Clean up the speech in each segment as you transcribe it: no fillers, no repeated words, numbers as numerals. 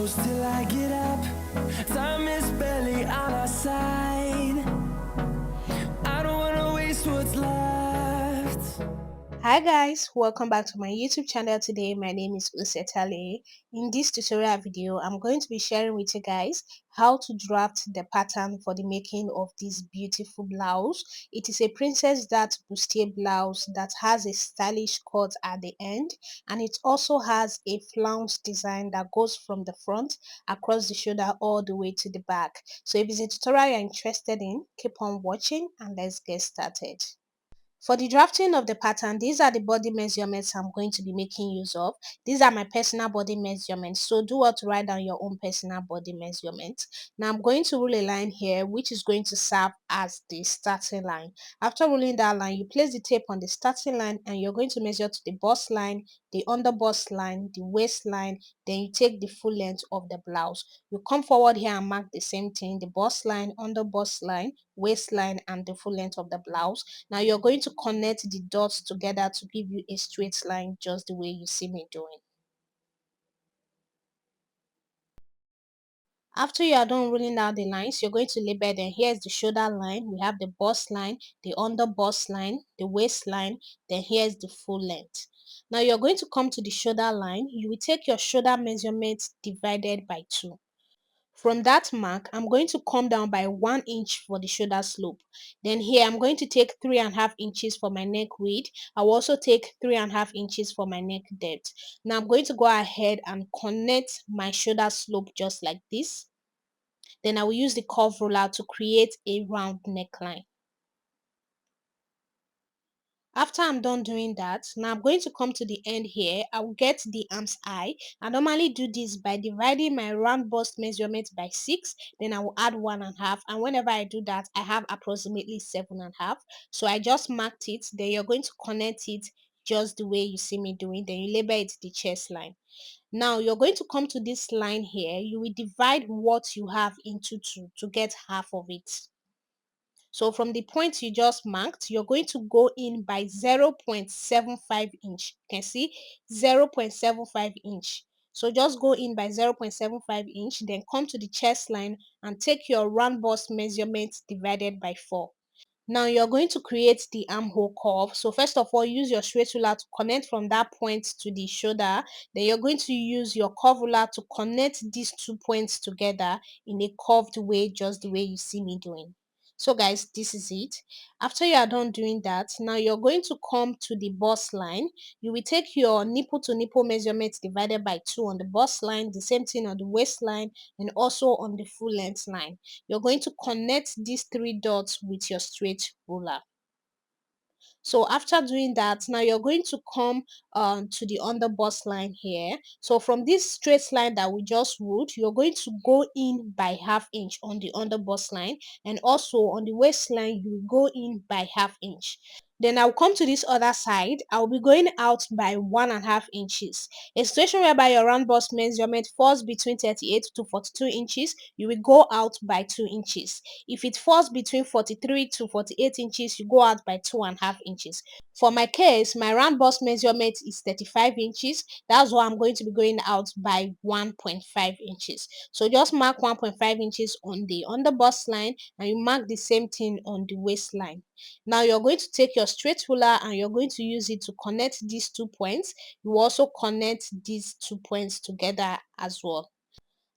close till I get up. Time is barely on our side. I don't wanna waste what's left. Hi guys, welcome back to my YouTube channel. Today my name is Usetale. In this tutorial video, I'm going to be sharing with you guys how to draft the pattern for the making of this beautiful blouse. It is a princess dart bustier blouse that has a stylish cut at the end, and it also has a flounce design that goes from the front across the shoulder all the way to the back. So if it's a tutorial you're interested in, keep on watching and let's get started. For the drafting of the pattern, these are the body measurements I'm going to be making use of. These are my personal body measurements. So do what to write down your own personal body measurements. Now I'm going to rule a line here, which is going to serve as the starting line. After ruling that line, you place the tape on the starting line and you're going to measure to the bust line, the under bust line, the waistline. Then you take the full length of the blouse. You come forward here and mark the same thing, the bust line, under bust line, waistline, and the full length of the blouse. Now you're going to connect the dots together to give you a straight line just the way you see me doing. After you are done rolling out the lines, you're going to label them. Here's the shoulder line, we have the bust line, the under bust line, the waistline, then here's the full length. Now you're going to come to the shoulder line. You will take your shoulder measurement divided by 2. From that mark, I'm going to come down by 1 inch for the shoulder slope. Then here, I'm going to take 3.5 inches for my neck width. I will also take 3.5 inches for my neck depth. Now I'm going to go ahead and connect my shoulder slope just like this. Then I will use the curve ruler to create a round neckline. After I'm done doing that, now I'm going to come to the end here. I will get the arm's eye. I normally do this by dividing my round bust measurement by 6. Then I will add 1.5. And whenever I do that, I have approximately 7.5. So I just marked it. Then you're going to connect it just the way you see me doing. Then you label it the chest line. Now you're going to come to this line here. You will divide what you have into 2 to get half of it. So from the point you just marked, you're going to go in by 0.75 inch. You can see 0.75 inch. So just go in by 0.75 inch, then come to the chest line and take your round bust measurement divided by 4. Now you're going to create the armhole curve. So first of all, use your straight ruler to connect from that point to the shoulder. Then you're going to use your curve ruler to connect these 2 points together in a curved way, just the way you see me doing. So guys, this is it. After you are done doing that, now you're going to come to the bust line. You will take your nipple to nipple measurement divided by 2 on the bust line, the same thing on the waistline, and also on the full length line. You're going to connect these 3 dots with your straight ruler. So after doing that, now you're going to come to the under bust line here. So from this straight line that we just ruled, you're going to go in by ½ inch on the under bust line, and also on the waistline you will go in by ½ inch. Then I'll come to this other side. I'll be going out by 1.5 inches. A situation whereby your round bust measurement falls between 38 to 42 inches, you will go out by 2 inches. If it falls between 43 to 48 inches, you go out by 2.5 inches. For my case, my round bust measurement is 35 inches. That's why I'm going to be going out by 1.5 inches. So just mark 1.5 inches on the under bust line and you mark the same thing on the waistline. Now you're going to take your straight ruler and you're going to use it to connect these 2 points. You also connect these 2 points together as well.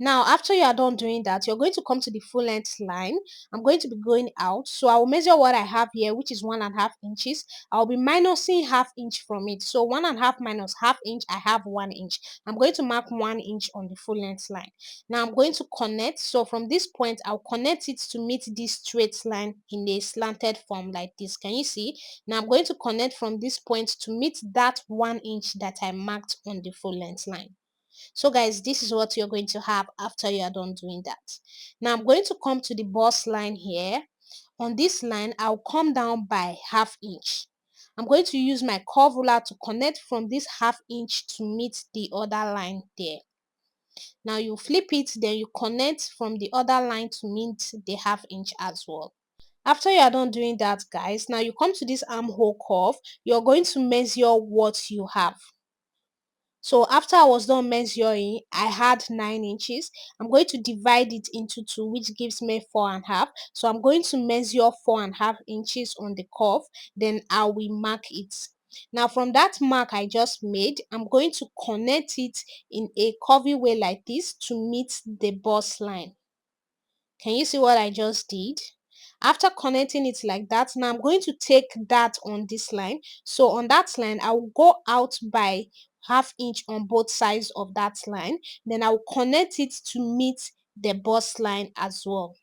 Now, after you are done doing that, you're going to come to the full length line. I'm going to be going out. So I will measure what I have here, which is 1.5 inches. I'll be minusing ½ inch from it. So 1.5 minus ½ inch, I have 1 inch. I'm going to mark 1 inch on the full length line. Now I'm going to connect. So from this point, I'll connect it to meet this straight line in a slanted form like this. Can you see? Now I'm going to connect from this point to meet that 1 inch that I marked on the full length line. So guys, this is what you're going to have after you are done doing that. Now I'm going to come to the bust line here. On this line, I'll come down by ½ inch. I'm going to use my curve ruler to connect from this ½ inch to meet the other line there. Now you flip it, then you connect from the other line to meet the ½ inch as well. After you are done doing that, guys, now you come to this armhole curve. You're going to measure what you have. So after I was done measuring, I had 9 inches. I'm going to divide it into 2, which gives me 4.5. So I'm going to measure 4.5 inches on the curve. Then I will mark it. Now from that mark I just made, I'm going to connect it in a curvy way like this to meet the bust line. Can you see what I just did? After connecting it like that, now I'm going to take that on this line. So on that line, I will go out by half inch on both sides of that line. Then I will connect it to meet the bust line as well.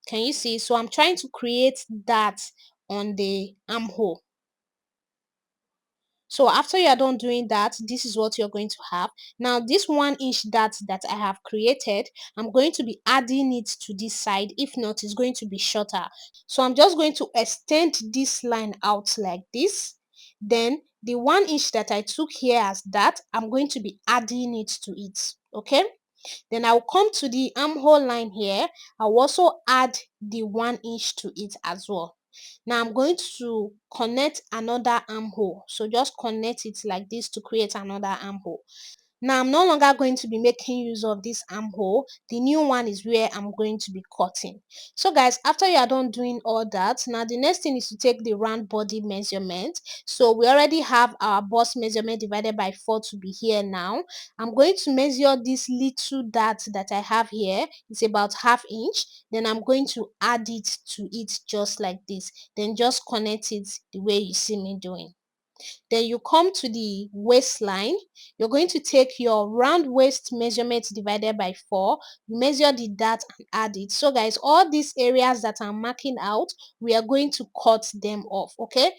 Can you see? So I'm trying to create that on the armhole. So after you are done doing that, this is what you're going to have. Now this 1 inch dart that I have created, I'm going to be adding it to this side. If not, it's going to be shorter. So I'm just going to extend this line out like this. Then the 1 inch that I took here as that, I'm going to be adding it to it. Okay. Then I'll come to the armhole line here. I'll also add the 1 inch to it as well. Now I'm going to connect another armhole. So just connect it like this to create another armhole. Now I'm no longer going to be making use of this armhole. The new one is where I'm going to be cutting. So guys, after you are done doing all that, now the next thing is to take the round body measurement. So we already have our bust measurement divided by 4 to be here now. I'm going to measure this little dart that I have here. It's about half inch. Then I'm going to add it to it just like this. Then just connect it the way you see me doing. Then you come to the waistline. You're going to take your round waist measurement divided by 4. Measure the dart and add it. So guys, all these areas that I'm marking out, we are going to cut them off. Okay.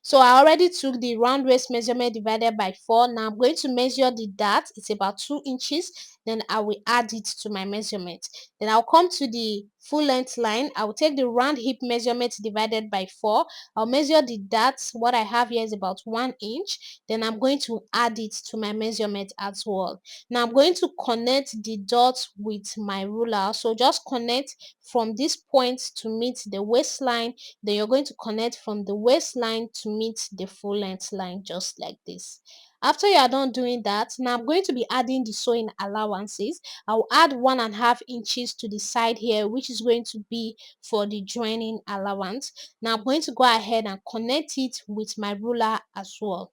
So I already took the round waist measurement divided by 4. Now I'm going to measure the dart. It's about 2 inches. Then I will add it to my measurement. Then I'll come to the full length line. I will take the round hip measurement divided by 4. I'll measure the dart. What I have here is about 1 inch. Then I'm going to add it to my measurement as well. Now I'm going to connect the dot with my ruler. So just connect from this point to meet the waistline. Then you're going to connect from the waistline to meet the full length line just like this. After you are done doing that, now I'm going to be adding the sewing allowances. I'll add 1.5 inches to the side here, which is going to be for the joining allowance. Now I'm going to go ahead and connect it with my ruler as well.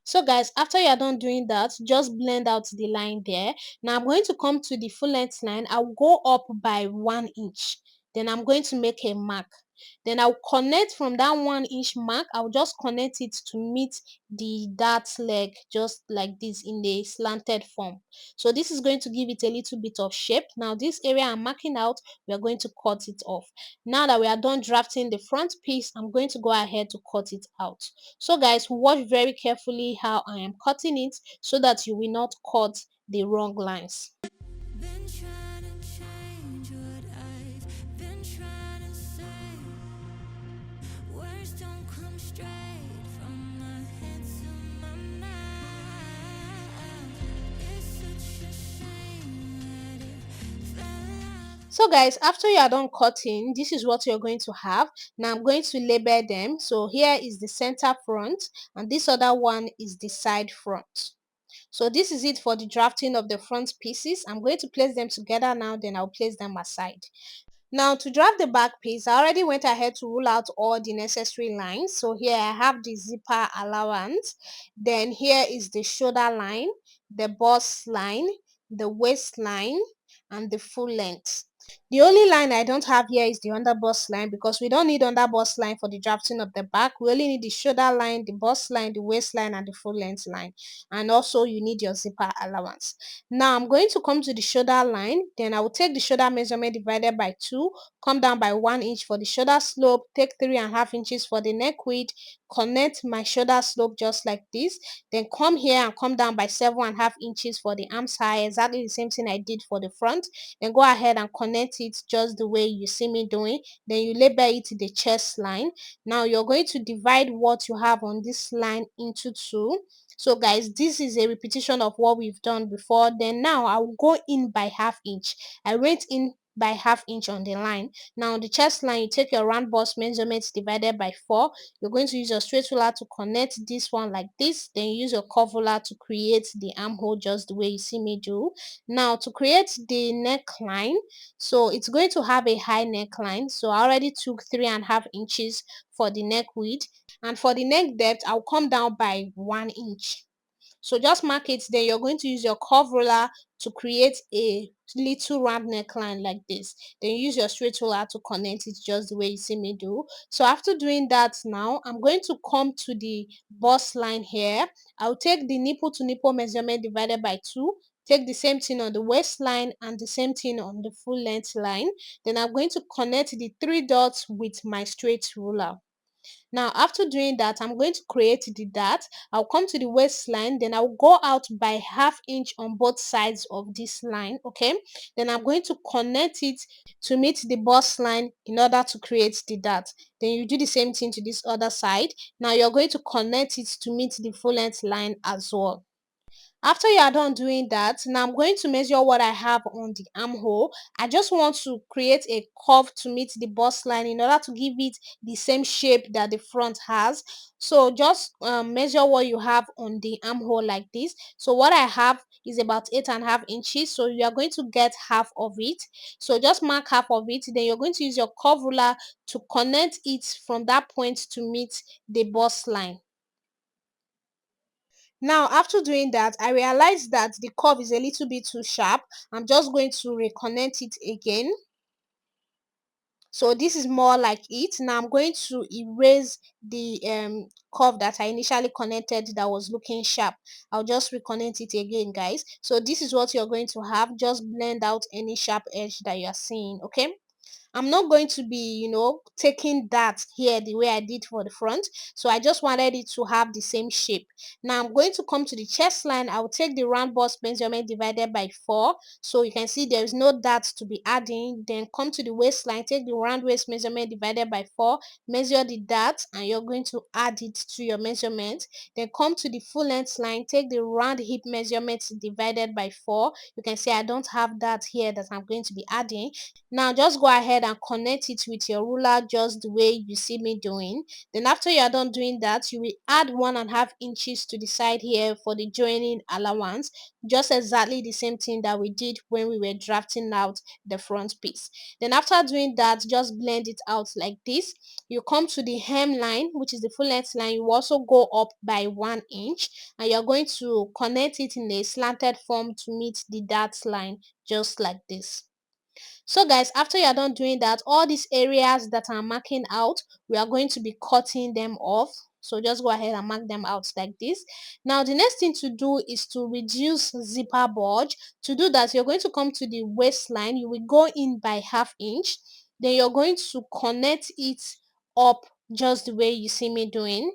So guys, after you are done doing that, just blend out the line there. Now I'm going to come to the full length line. I'll go up by 1 inch. Then I'm going to make a mark. Then I'll connect from that 1 inch mark. I'll just connect it to meet the dart leg just like this in the slanted form. So this is going to give it a little bit of shape. Now this area I'm marking out, we are going to cut it off. Now that we are done drafting the front piece, I'm going to go ahead to cut it out. So guys, watch very carefully how I am cutting it so that you will not cut the wrong lines. Been trying to change what I've been trying to say. Words don't come straight from my head to my mouth. It's such a shame that it felt like. So guys, after you are done cutting, this is what you're going to have. Now I'm going to label them. So here is the center front and this other one is the side front. So this is it for the drafting of the front pieces. I'm going to place them together now, then I'll place them aside. Now to draft the back piece, I already went ahead to rule out all the necessary lines. So here I have the zipper allowance. Then here is the shoulder line, the bust line, the waistline, and the full length. The only line I don't have here is the under bust line because we don't need under bust line for the drafting of the back. We only need the shoulder line, the bust line, the waistline, and the full length line. And also you need your zipper allowance. Now I'm going to come to the shoulder line. Then I will take the shoulder measurement divided by 2, come down by 1 inch for the shoulder slope, take 3.5 inches for the neck width, connect my shoulder slope just like this. Then come here and come down by 7.5 inches for the arms high, exactly the same thing I did for the front. Then go ahead and connect it just the way you see me doing. Then you label it the chest line. Now you're going to divide what you have on this line into 2. So guys, this is a repetition of what we've done before. Then now I will go in by half inch. I went in by half inch on the line. Now on the chest line, you take your round bust measurement divided by 4. You're going to use your straight ruler to connect this one like this. Then use your curve ruler to create the armhole just the way you see me do. Now to create the neckline, so it's going to have a high neckline. So I already took 3.5 inches for the neck width, and for the neck depth I'll come down by 1 inch. So just mark it. Then you're going to use your curve ruler to create a little round neckline like this. Then use your straight ruler to connect it just the way you see me do. So after doing that, now I'm going to come to the bust line here. I'll take the nipple to nipple measurement divided by 2. Take the same thing on the waistline and the same thing on the full length line. Then I'm going to connect the 3 dots with my straight ruler. Now after doing that, I'm going to create the dart. I'll come to the waistline, then I'll go out by half inch on both sides of this line. Okay, then I'm going to connect it to meet the bust line in order to create the dart. Then you do the same thing to this other side. Now you're going to connect it to meet the full length line as well. After you are done doing that, now I'm going to measure what I have on the armhole. I just want to create a curve to meet the bust line in order to give it the same shape that the front has. So just measure what you have on the armhole like this. So what I have is about 8.5 inches. So you are going to get half of it. So just mark half of it. Then you're going to use your curve ruler to connect it from that point to meet the bust line. Now after doing that, I realized that the curve is a little bit too sharp. I'm just going to reconnect it again. So this is more like it. Now I'm going to erase the curve that I initially connected that was looking sharp. I'll just reconnect it again, guys. So this is what you're going to have. Just blend out any sharp edge that you're seeing. Okay, I'm not going to be, taking that here the way I did for the front. So I just wanted it to have the same shape. Now I'm going to come to the chest line. I'll take the round bust measurement divided by 4. So you can see there is no dart to be adding. Then come to the waistline. Take the round waist measurement divided by 4. Measure the dart and you're going to add it to your measurement. Then come to the full length line. Take the round hip measurement divided by 4. You can see I don't have that here that I'm going to be adding. Now just go ahead and connect it with your ruler just the way you see me doing. Then after you are done doing that, you will add 1.5 inches to the side here for the joining allowance. Just exactly the same thing that we did when we were drafting out the front piece. Then after doing that, just blend it out like this. You come to the hemline, which is the full length line. You also go up by 1 inch and you're going to connect it in a slanted form to meet the dart line just like this. So guys, after you're done doing that, all these areas that I'm marking out, we are going to be cutting them off. So just go ahead and mark them out like this. Now the next thing to do is to reduce zipper bulge. To do that, you're going to come to the waistline. You will go in by half inch. Then you're going to connect it up just the way you see me doing.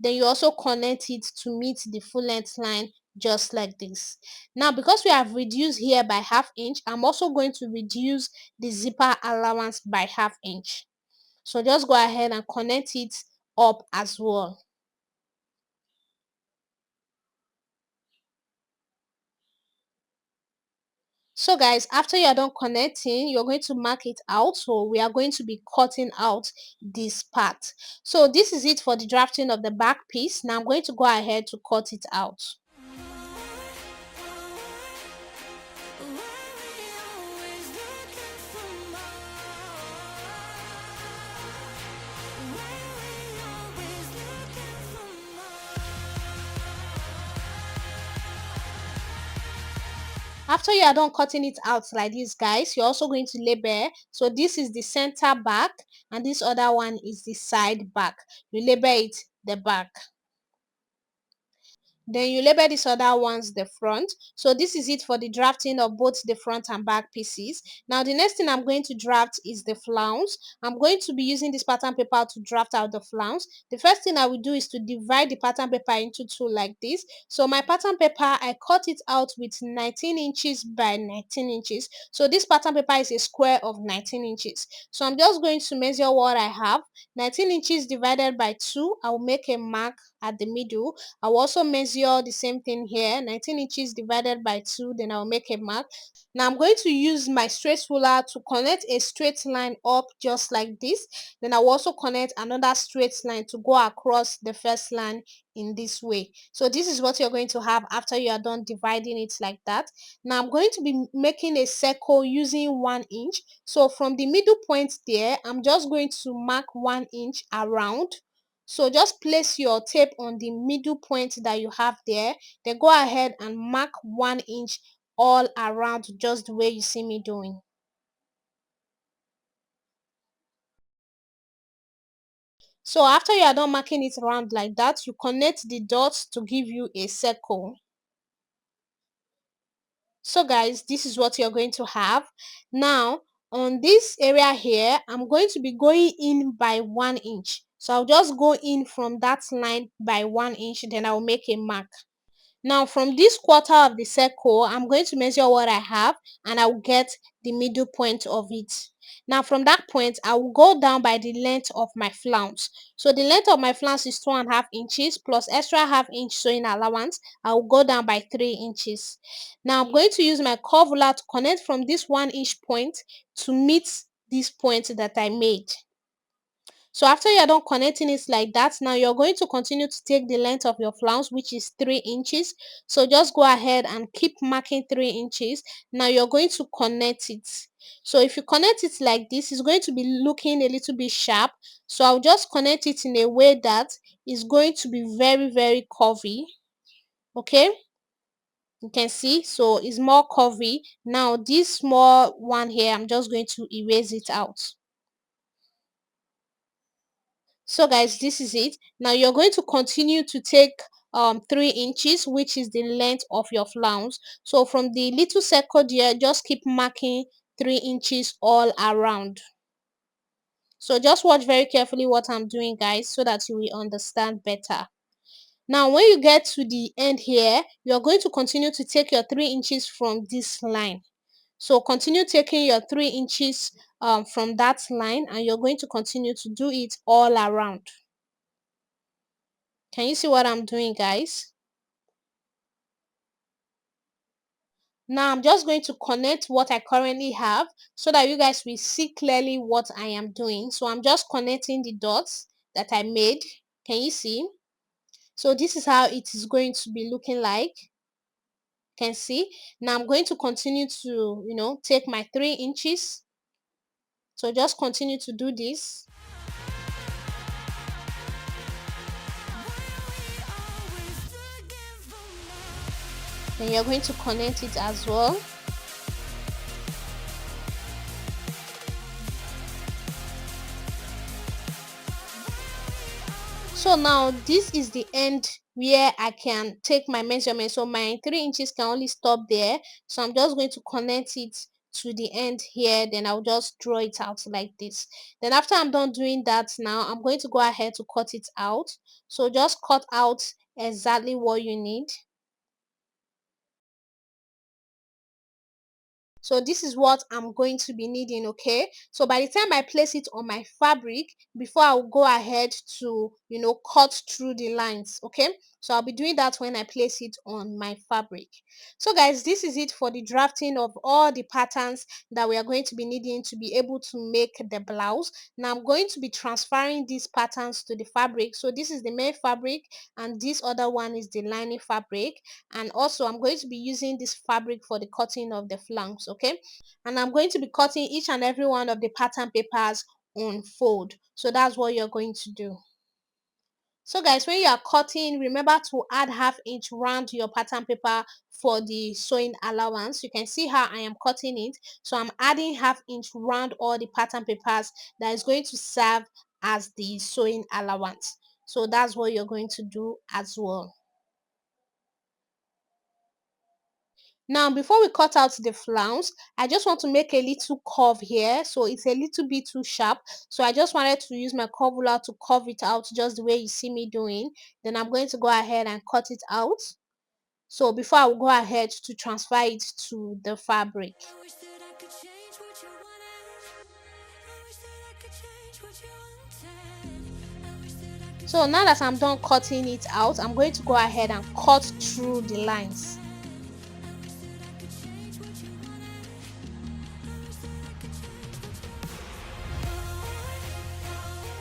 Then you also connect it to meet the full length line just like this. Now because we have reduced here by half inch, I'm also going to reduce the zipper allowance by half inch. So just go ahead and connect it up as well. So guys, after you're done connecting, you're going to mark it out. So we are going to be cutting out this part. So this is it for the drafting of the back piece. Now I'm going to go ahead to cut it out. After you are done cutting it out like this, guys, you're also going to label. So this is the center back and this other one is the side back. You label it the back. Then you label this other ones the front. So this is it for the drafting of both the front and back pieces. Now the next thing I'm going to draft is the flounce. I'm going to be using this pattern paper to draft out the flounce. The first thing I will do is to divide the pattern paper into two like this. So my pattern paper, I cut it out with 19 inches by 19 inches. So this pattern paper is a square of 19 inches. So I'm just going to measure what I have. 19 inches divided by 2, I will make a mark at the middle. I'll also measure the same thing here, 19 inches divided by 2, then I'll make a mark. Now I'm going to use my straight ruler to connect a straight line up just like this. Then I'll also connect another straight line to go across the first line in this way. So this is what you're going to have after you are done dividing it like that. Now I'm going to be making a circle using 1 inch. So from the middle point there, I'm just going to mark 1 inch around. So just place your tape on the middle point that you have there. Then go ahead and mark 1 inch all around just the way you see me doing. So after you are done marking it around like that, you connect the dots to give you a circle. So guys, this is what you're going to have. Now on this area here, I'm going to be going in by 1 inch. So I'll just go in from that line by 1 inch, then I'll make a mark. Now from this quarter of the circle, I'm going to measure what I have and I'll get the middle point of it. Now from that point, I will go down by the length of my flounce. So the length of my flounce is 2.5 inches plus extra half inch sewing allowance. I will go down by 3 inches. Now I'm going to use my curve ruler to connect from this 1 inch point to meet this point that I made. So after you're done connecting it like that, now you're going to continue to take the length of your flounce, which is 3 inches. So just go ahead and keep marking 3 inches. Now you're going to connect it. So if you connect it like this, it's going to be looking a little bit sharp. So I'll just connect it in a way that is going to be very curvy. Okay, you can see, so it's more curvy. Now this small one here, I'm just going to erase it out. So guys, this is it. Now you're going to continue to take 3 inches, which is the length of your flounce. So from the little circle there, just keep marking 3 inches all around. So just watch very carefully what I'm doing, guys, so that you will understand better. Now when you get to the end here, you're going to continue to take your 3 inches from this line. So continue taking your 3 inches from that line, and you're going to continue to do it all around. Can you see what I'm doing, guys? Now I'm just going to connect what I currently have so that you guys will see clearly what I am doing. So I'm just connecting the dots that I made. Can you see? So this is how it is going to be looking like. Can see. Now I'm going to continue to, take my 3 inches. So just continue to do this. Then you're going to connect it as well. So now this is the end where I can take my measurement. So my 3 inches can only stop there. So I'm just going to connect it to the end here. Then I'll just draw it out like this. Then after I'm done doing that, now I'm going to go ahead to cut it out. So just cut out exactly what you need. So this is what I'm going to be needing. Okay, so by the time I place it on my fabric, before I'll go ahead to cut through the lines. Okay, so I'll be doing that when I place it on my fabric. So guys, this is it for the drafting of all the patterns that we are going to be needing to be able to make the blouse. Now I'm going to be transferring these patterns to the fabric. So this is the main fabric and this other one is the lining fabric, and also I'm going to be using this fabric for the cutting of the flanks. Okay, and I'm going to be cutting each and every one of the pattern papers on fold. So that's what you're going to do. So guys, when you are cutting, remember to add half inch round your pattern paper for the sewing allowance. You can see how I am cutting it. So I'm adding half inch round all the pattern papers that is going to serve as the sewing allowance. So that's what you're going to do as well. Now before we cut out the flounce, I just want to make a little curve here, so it's a little bit too sharp. So I just wanted to use my curve ruler to curve it out just the way you see me doing. Then I'm going to go ahead and cut it out. So before I will go ahead to transfer it to the fabric. I wish that I could change what you wanted. I wish that I could change what you wanted. I wish that I could So now that I'm done cutting it out, I'm going to go ahead and cut through the lines.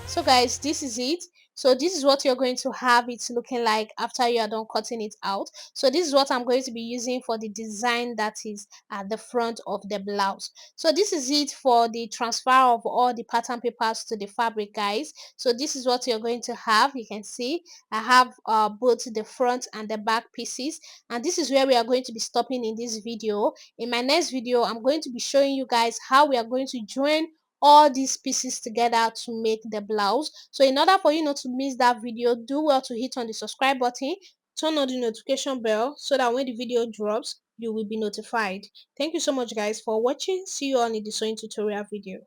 So guys, this is it. So this is what you're going to have it looking like after you are done cutting it out. So this is what I'm going to be using for the design that is at the front of the blouse. So this is it for the transfer of all the pattern papers to the fabric, guys. So this is what you're going to have. You can see I have both the front and the back pieces, and this is where we are going to be stopping in this video. In my next video, I'm going to be showing you guys how we are going to join all these pieces together to make the blouse. So in order for you not to miss that video, do well to hit on the subscribe button, turn on the notification bell so that when the video drops, you will be notified. Thank you so much guys for watching. See you on in the sewing tutorial video.